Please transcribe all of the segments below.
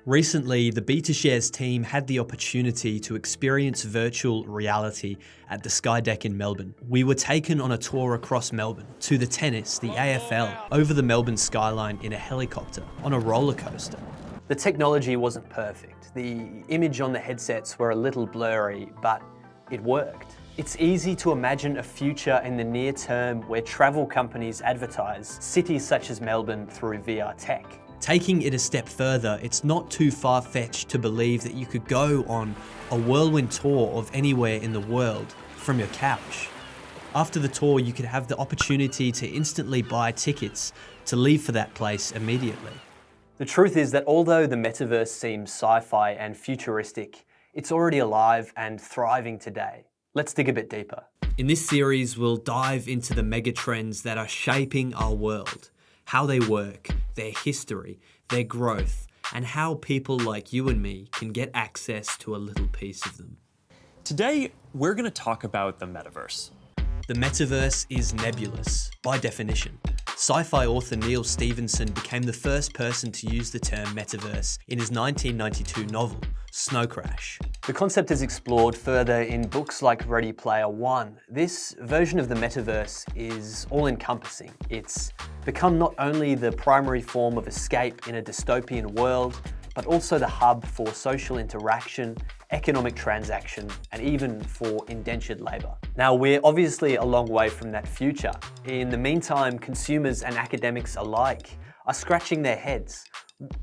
Recently, the Betashares team had the opportunity to experience virtual reality at the Sky Deck in Melbourne. We were taken on a tour across Melbourne, to the tennis, the AFL, over the Melbourne skyline in a helicopter, on a roller coaster. The technology wasn't perfect. The image on the headsets were a little blurry, but it worked. It's easy to imagine a future in the near term where travel companies advertise cities such as Melbourne through VR tech. Taking it a step further, it's not too far-fetched to believe that you could go on a whirlwind tour of anywhere in the world from your couch. After the tour, you could have the opportunity to instantly buy tickets to leave for that place immediately. The truth is that although the metaverse seems sci-fi and futuristic, it's already alive and thriving today. Let's dig a bit deeper. In this series, we'll dive into the megatrends that are shaping our world, how they work, their history, their growth, and how people like you and me can get access to a little piece of them. Today, we're going to talk about the metaverse. The metaverse is nebulous, by definition. Sci-fi author Neil Stephenson became the first person to use the term metaverse in his 1992 novel, Snow Crash. The concept is explored further in books like Ready Player One. This version of the metaverse is all-encompassing. It's become not only the primary form of escape in a dystopian world, but also the hub for social interaction, economic transaction, and even for indentured labour. Now, we're obviously a long way from that future. In the meantime, consumers and academics alike are scratching their heads.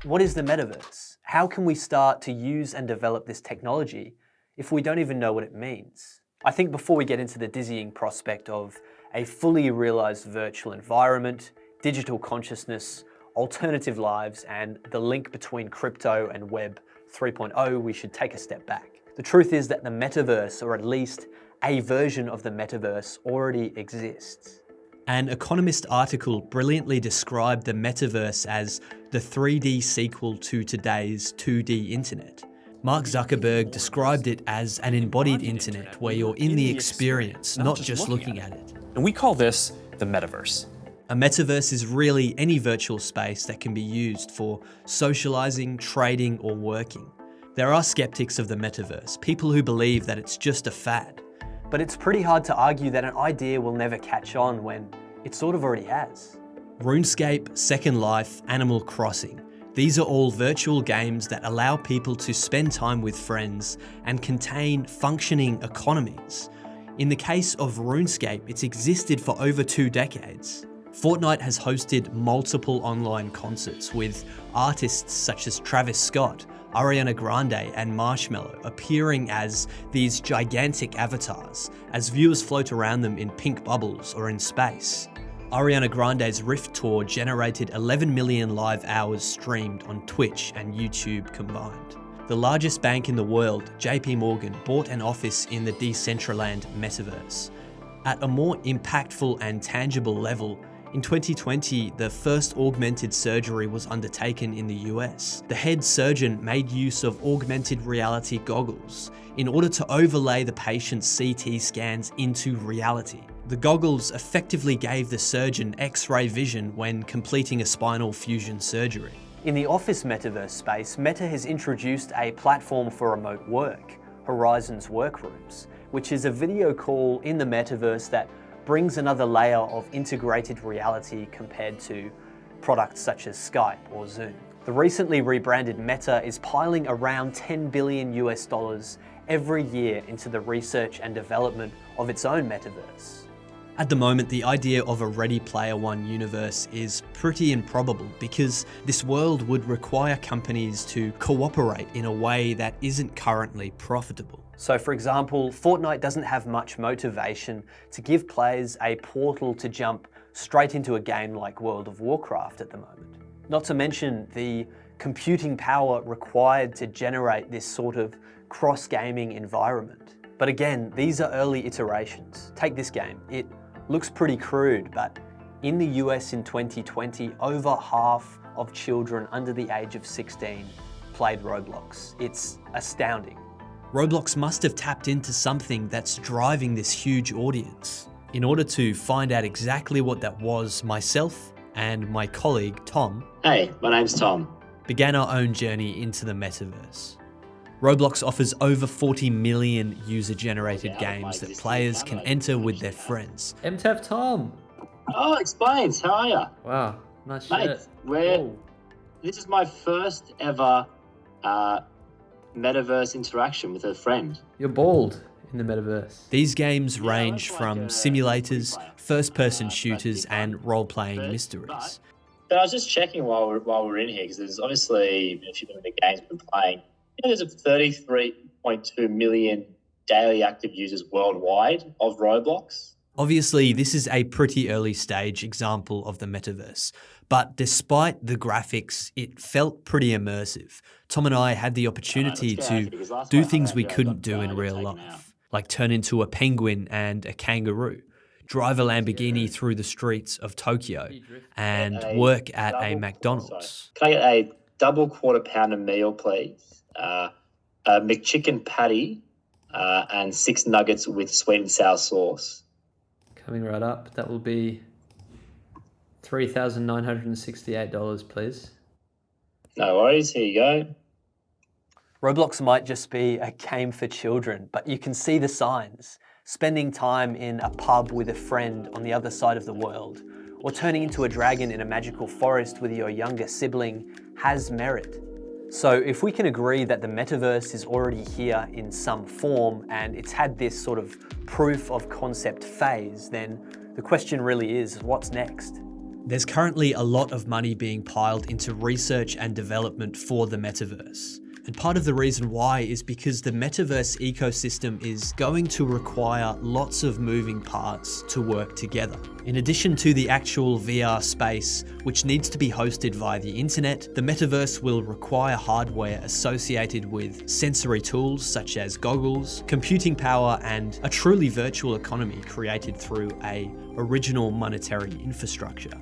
What is the metaverse? How can we start to use and develop this technology if we don't even know what it means? I think before we get into the dizzying prospect of a fully realised virtual environment, digital consciousness, alternative lives, and the link between crypto and Web 3.0, we should take a step back. The truth is that the metaverse, or at least a version of the metaverse, already exists. An Economist article brilliantly described the metaverse as the 3D sequel to today's 2D internet. Mark Zuckerberg described it as an embodied internet where you're in the experience, not just looking at it. And we call this the metaverse. A metaverse is really any virtual space that can be used for socializing, trading, or working. There are skeptics of the metaverse, people who believe that it's just a fad. But it's pretty hard to argue that an idea will never catch on when it sort of already has. RuneScape, Second Life, Animal Crossing. These are all virtual games that allow people to spend time with friends and contain functioning economies. In the case of RuneScape, it's existed for over 2 decades. Fortnite has hosted multiple online concerts with artists such as Travis Scott, Ariana Grande, and Marshmello appearing as these gigantic avatars as viewers float around them in pink bubbles or in space. Ariana Grande's Rift Tour generated 11 million live hours streamed on Twitch and YouTube combined. The largest bank in the world, JP Morgan, bought an office in the Decentraland metaverse. At a more impactful and tangible level, in 2020, the first augmented surgery was undertaken in the US. The head surgeon made use of augmented reality goggles in order to overlay the patient's CT scans into reality. The goggles effectively gave the surgeon X-ray vision when completing a spinal fusion surgery. In the office metaverse space, Meta has introduced a platform for remote work, Horizons Workrooms, which is a video call in the metaverse that brings another layer of integrated reality compared to products such as Skype or Zoom. The recently rebranded Meta is piling around $10 billion every year into the research and development of its own metaverse. At the moment, the idea of a Ready Player One universe is pretty improbable because this world would require companies to cooperate in a way that isn't currently profitable. So for example, Fortnite doesn't have much motivation to give players a portal to jump straight into a game like World of Warcraft at the moment. Not to mention the computing power required to generate this sort of cross-gaming environment. But again, these are early iterations. Take this game. It looks pretty crude, but in the US in 2020, over half of children under the age of 16 played Roblox. It's astounding. Roblox must have tapped into something that's driving this huge audience. In order to find out exactly what that was, myself and my colleague, Tom. Hey, my name's Tom. began our own journey into the metaverse. Roblox offers over 40 million user-generated games that players can enter with their friends. MTAV Tom. Oh, explains. How are ya? Wow, nice Mate, shirt. this is my first ever metaverse interaction with a friend. You're bald in the metaverse. These games Yeah, range that's from like a simulators, multiplayer. first-person But shooters, it's and fun. role-playing But- mysteries. But I was just checking while we're in here, because there's obviously a few of the games we've been playing. There's a 33.2 million daily active users worldwide of Roblox. Obviously, this is a pretty early stage example of the metaverse, but despite the graphics, it felt pretty immersive. Tom and I had the opportunity let's get out of to here, because last do time I things had we here, I couldn't got do in real taken out. life, like turn into a penguin and a kangaroo, drive a Lamborghini through the streets of Tokyo, and A work at a double- McDonald's. Can I get a double quarter pounder meal, please? A McChicken patty and 6 nuggets with sweet and sour sauce. Coming right up. That will be $3,968, please. No worries. Here you go. Roblox might just be a game for children, but you can see the signs. Spending time in a pub with a friend on the other side of the world, or turning into a dragon in a magical forest with your younger sibling has merit. So if we can agree that the metaverse is already here in some form and it's had this sort of proof of concept phase, then the question really is, what's next? There's currently a lot of money being piled into research and development for the metaverse. And part of the reason why is because the metaverse ecosystem is going to require lots of moving parts to work together. In addition to the actual VR space, which needs to be hosted via the internet, the metaverse will require hardware associated with sensory tools such as goggles, computing power, and a truly virtual economy created through an original monetary infrastructure.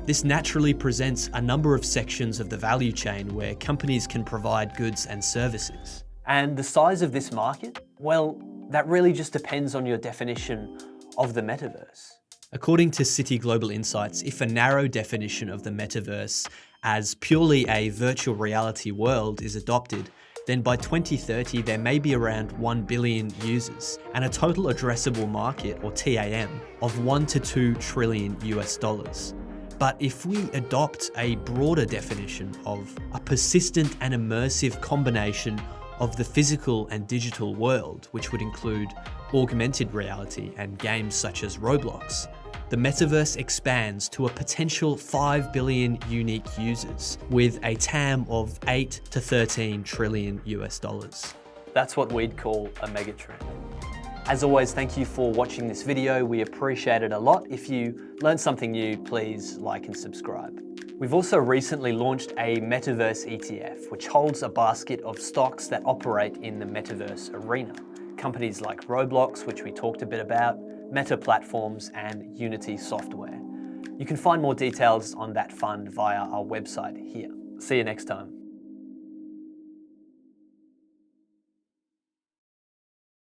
This naturally presents a number of sections of the value chain where companies can provide goods and services. And the size of this market? Well, that really just depends on your definition of the metaverse. According to Citi Global Insights, if a narrow definition of the metaverse as purely a virtual reality world is adopted, then by 2030 there may be around 1 billion users and a total addressable market, or TAM, of 1 to 2 trillion US dollars. But if we adopt a broader definition of a persistent and immersive combination of the physical and digital world, which would include augmented reality and games such as Roblox, the metaverse expands to a potential 5 billion unique users with a TAM of 8 to 13 trillion US dollars. That's what we'd call a megatrend. As always, thank you for watching this video. We appreciate it a lot. If you learned something new, please like and subscribe. We've also recently launched a Metaverse ETF, which holds a basket of stocks that operate in the Metaverse arena. Companies like Roblox, which we talked a bit about, Meta Platforms, and Unity Software. You can find more details on that fund via our website here. See you next time.